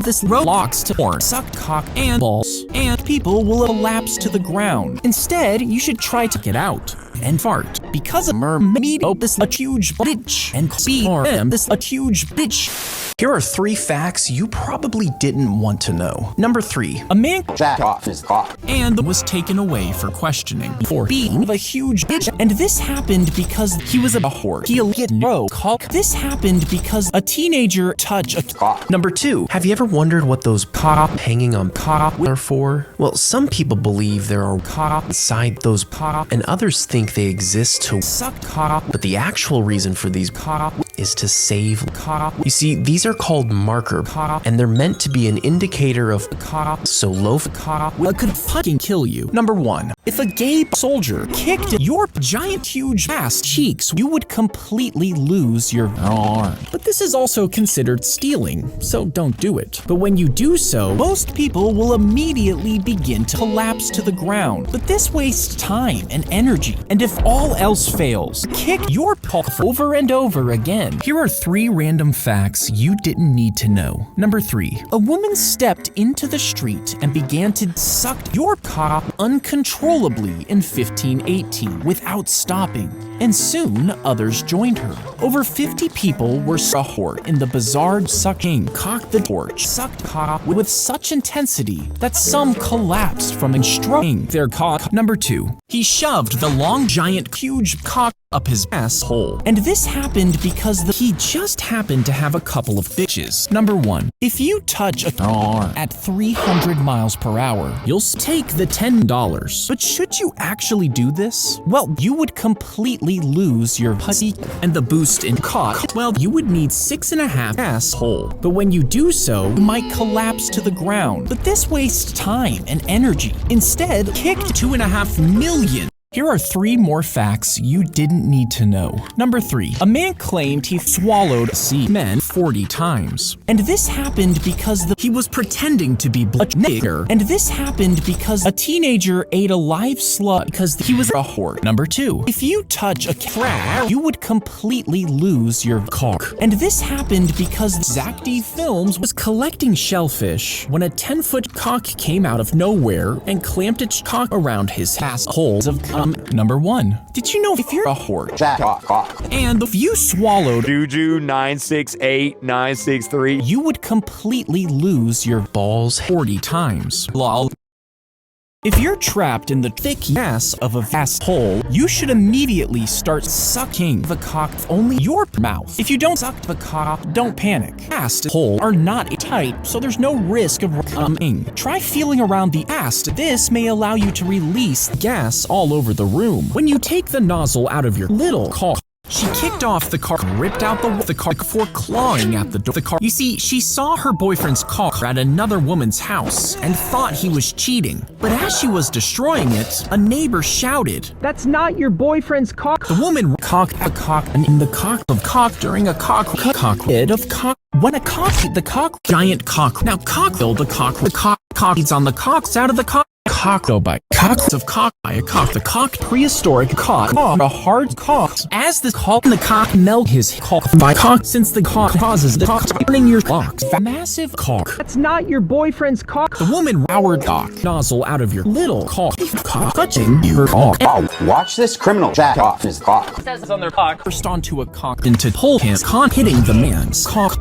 this Roblox to porn, suck cock and balls, and people will collapse to the ground. Instead, you should try to get out and fart. Because a mermaid this a huge bitch and CRM this a huge bitch. Here are 3 facts you probably didn't want to know. Number 3, a man jacked off his cock and was taken away for questioning for being a huge bitch. And this happened because he was a whore. He'll get no cock. This happened because a teenager touched a cock. Number 2, have you ever wondered what those cock hanging on cock are for? Well, some people believe there are cock inside those cock, and others think they exist to suck cock. But the actual reason for these cock is to save cock. You see, these are called marker cock, and they're meant to be an indicator of cock, so low cock could fucking kill you. Number 1, if a gay soldier kicked your giant huge ass cheeks, you would completely lose your arm. But this is also considered stealing, so don't do it. But when you do so, most people will immediately begin to collapse to the ground. But this wastes time and energy, and if all else fails, kick your cock over and over again. Here are 3 random facts you didn't need to know. Number 3, a woman stepped into the street and began to suck your cock uncontrollably in 1518 without stopping, and soon others joined her. Over 50 people were sahort in the bizarre sucking cock the torch sucked cock with such intensity that some collapsed from stroking their cock. Number 2, he shoved the long giant huge cock up his asshole. And this happened because he just happened to have a couple of bitches. Number 1, if you touch a car at 300 miles per hour, you'll take the $10. But should you actually do this? Well, you would completely lose your pussy, and the boost in cock, well, you would need 6.5 asshole. But when you do so, you might collapse to the ground. But this wastes time and energy. Instead, kick 2.5 million. Here are 3 more facts you didn't need to know. Number 3, a man claimed he swallowed semen 40 times. And this happened because he was pretending to be a nigger. And this happened because a teenager ate a live slut because he was a whore. Number 2, if you touch a crab, you would completely lose your cock. And this happened because Zack Films was collecting shellfish when a 10-foot cock came out of nowhere and clamped its cock around his assholes of Number 1, did you know if you're a whore, Jack cock, and if you swallowed Juju 968963, you would completely lose your balls 40 times. Lol. If you're trapped in the thick ass of a vast hole, you should immediately start sucking the cock with only your mouth. If you don't suck the cock, don't panic. Ass holes are not tight, so there's no risk of coming. Try feeling around the ass. This may allow you to release gas all over the room. When you take the nozzle out of your little cock, she kicked off the car, ripped out the car before clawing at the car. You see, she saw her boyfriend's cock at another woman's house and thought he was cheating. But as she was destroying it, a neighbor shouted, "That's not your boyfriend's cock." The woman cocked a cock and in the cock of cock during a cock hit of cock. When a cock hit the cock, giant cock. Now cock killed the cock is on the cocks out of the cock. Cock by cocks of cock by a cock. The cock prehistoric cock, a hard cock. As the cock and the cock melt his cock by cock, since the cock causes the cock burning your cock. Massive cock. That's not your boyfriend's cock. The woman rowered cock nozzle out of your little cock, touching your cock. Oh, watch this criminal jack off his cock. Says on their cock. Burst onto a cock and to pull his cock, hitting the man's cock.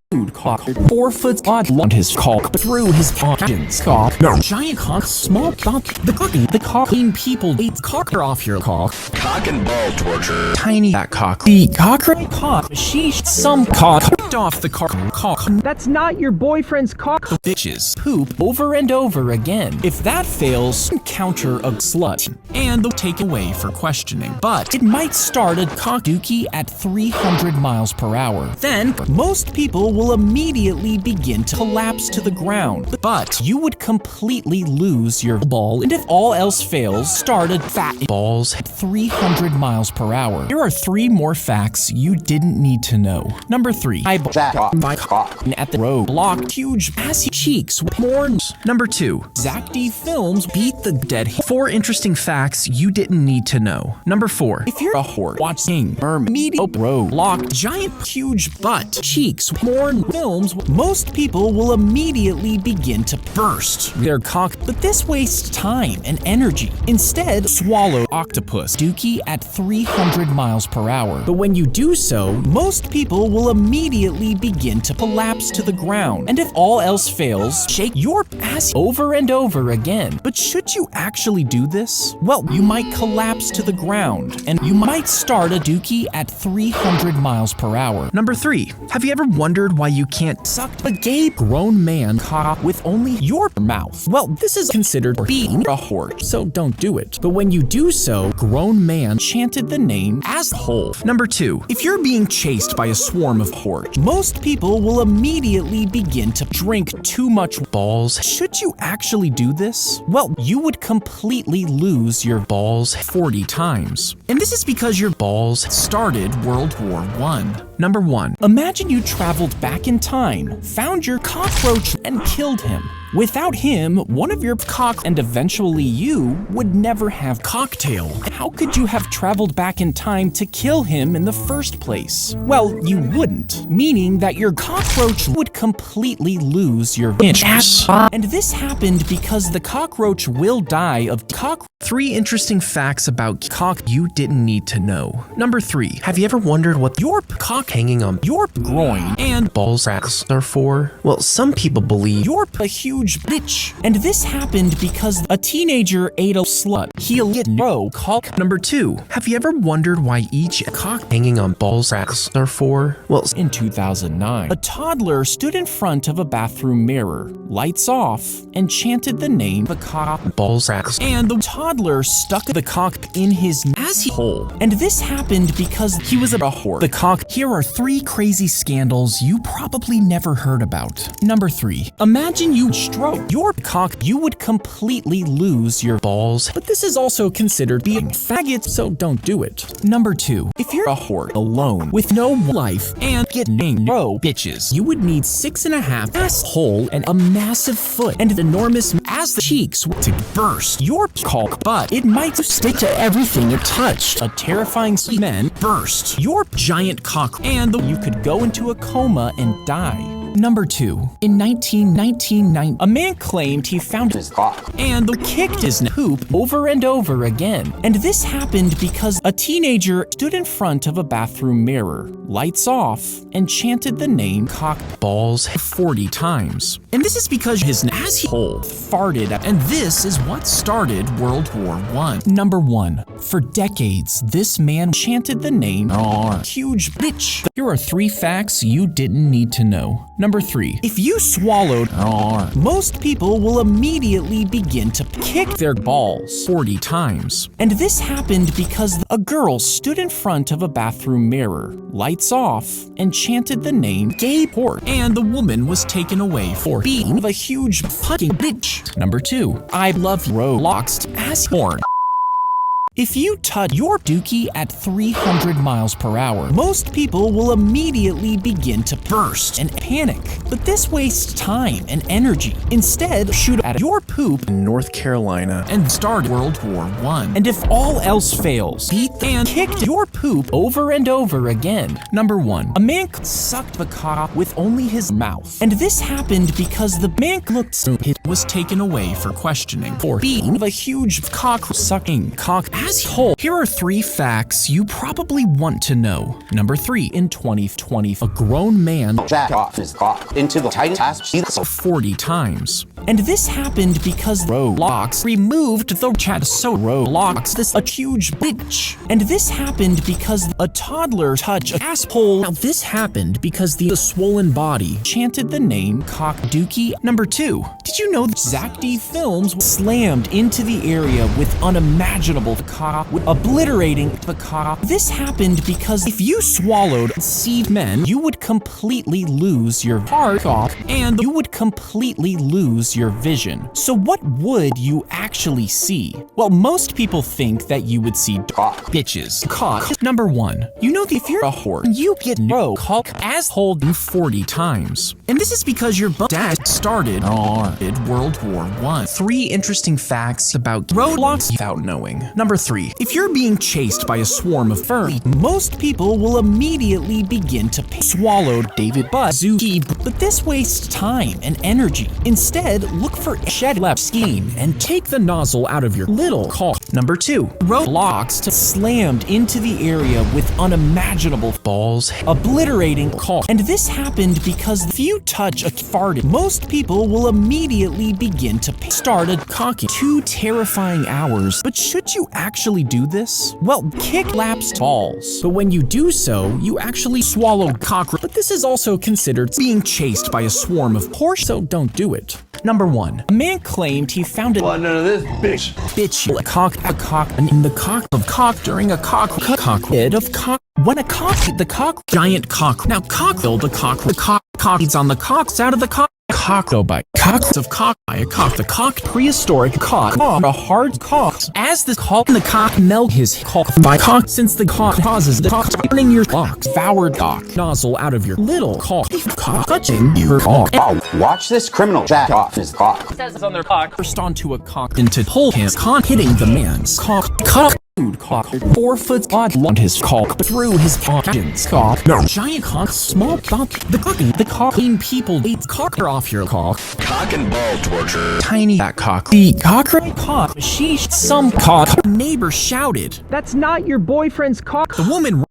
Dude cock, 4 foot odd on his cock through his pockets. Cock, no. Giant cock, small cock, the cocking people ate cocker off your cock. Cock and ball torture. Tiny that cock. The cocker cock, sheesh, some cock ripped off the cock. That's not your boyfriend's cock. The bitches poop over and over again. If that fails, encounter a slut and they'll take away for questioning. But it might start a cock dookie at 300 miles per hour. Then most people will immediately begin to collapse to the ground. But you would completely lose your ball, and if all else fails, start a fat balls at 300 miles per hour. Here are 3 more facts you didn't need to know. Number 3, I jack my cock at the road blocked huge assy cheeks with horns. Number 2, Zack Films beat the dead. 4 interesting facts you didn't need to know. Number 4, if you're a whore watching media road blocked giant huge butt cheeks with horns. porn films, most people will immediately begin to burst their cock, but this wastes time and energy. Instead, swallow octopus dookie at 300 miles per hour. But when you do so, most people will immediately begin to collapse to the ground. And if all else fails, shake your ass over and over again. But should you actually do this? Well, you might collapse to the ground, and you might start a dookie at 300 miles per hour. Number 3. Have you ever wondered why you can't Suck a gay grown man cock with only your mouth? Well, this is considered being a whore, so don't do it. But when you do so, grown man chanted the name asshole. Number 2. If you're being chased by a swarm of whores, most people will immediately begin to drink too much balls. Should you actually do this? Well, you would completely lose your balls 40 times. And this is because your balls started World War I. Number 1. Imagine you traveled back in time, found your cockroach, and killed him. Without him, one of your cock and eventually you would never have cocktail. How could you have traveled back in time to kill him in the first place? Well, you wouldn't, meaning that your cockroach would completely lose your ass. And this happened because the cockroach will die of cock. 3 interesting facts about cock you didn't need to know. Number 3. Have you ever wondered what Your cock hanging on your groin and balls racks are for? Well, some people believe you're a huge bitch. And this happened because a teenager ate a slut. He'll get no cock. Number 2. Have you ever wondered why each cock hanging on balls racks are for? Well, In 2009, a toddler stood in front of a bathroom mirror, lights off, and chanted the name the cock. balls racks. And the toddler stuck the cock in his asshole. And this happened because he was a whore. The cock. Here are 3 crazy scandals you probably never heard about. Number 3. Imagine you stroke your cock. You would completely lose your balls. But this is also considered being faggot, so don't do it. Number 2. If you're a whore alone with no life and getting no bitches, you would need 6.5 asshole and a massive foot and enormous ass cheeks to burst your cock, but it might stick to everything it touched. A terrifying semen burst your giant cock, and you could go into a coma and die. Number 2. In 1919, a man claimed he found His cock. and kicked his poop over and over again. And this happened because a teenager stood in front of a bathroom mirror, lights off, and chanted the name cock Balls 40 times. And this is because his asshole farted, and this is what started World War I. Number 1. For decades, this man chanted the name huge bitch. Here are 3 facts you didn't need to know. Number 3. If you swallowed most people will immediately begin to kick their balls 40 times. And this happened because a girl stood in front of a bathroom mirror, lights off, and chanted the name gay pork, and the woman was taken away for being a huge fucking bitch. Number 2. I love Roblox ass porn. If you touch your dookie at 300 miles per hour, most people will immediately begin to burst and panic. But this wastes time and energy. Instead, shoot at your poop in North Carolina. and start World War I. And if all else fails, beat and kicked your poop over and over again. Number 1. A man sucked the cock with only his mouth. And this happened because the man looked stupid was taken away for questioning for being a huge cock-sucking cock asshole. Here are 3 facts you probably want to know. Number 3. In 2020, a grown man Jack off his cock into the tightest ass cheeks. 40 times. And this happened because Roblox removed the chat, so Roblox this a huge bitch. And this happened because a toddler touched an asshole. Now this happened because the swollen body chanted the name cock dookie. Number 2. Did you know that Zack films slammed into the area with unimaginable cock, obliterating the cock? This happened because if you swallowed semen, you would completely lose your hard cock, and you would completely lose lose your vision. So what would you actually see? Well, most people think that you would see Cock. bitches. Cock. Number 1. You know that if you're a whore, you get no cock as holding 40 times. And this is because your dad started World War I. 3 interesting facts about Roadblocks without knowing. Number 3. If you're being chased by a swarm of furry, most people will immediately begin to swallowed David Bazooki, but this wastes time and energy. Instead, look for a shed left scheme and take the nozzle out of your little cock. Number 2. Roadblocks to slammed into the area with unimaginable Balls. obliterating cock. And this happened because if you touch a fart, most people will immediately begin to start a cocking. 2 terrifying hours. But should you actually do this? Well, kick laps balls. But when you do so, you actually swallow cockroach. But this is also considered being chased by a swarm of horse, so don't do it. Number 1. A man claimed he found a None of this bitch. a cock and in the cock of cock during a cock head of cock. When a cock hit the cock, giant cock. Now cockville the cock feeds on the cocks out of the cock. Cockdo by cocks of cock by a cock. The cock prehistoric cock a hard cock. As the cock melt his cock by cock, since the cock causes the cock turning your cock devoured cock nozzle out of your little cock touching your cock. Oh, watch this criminal jack off his cock. Says it's on their cock. First onto a cock into pull his cock hitting the man's cock. Cock 4 foot odd long his cock through his cock. No. Giant cock, small cock. The cocking people eat cocker off your cock. Cock and ball torture. Tiny fat cock. The cocker cock. Sheesh, some cock. Neighbor shouted. That's not your boyfriend's cock. The woman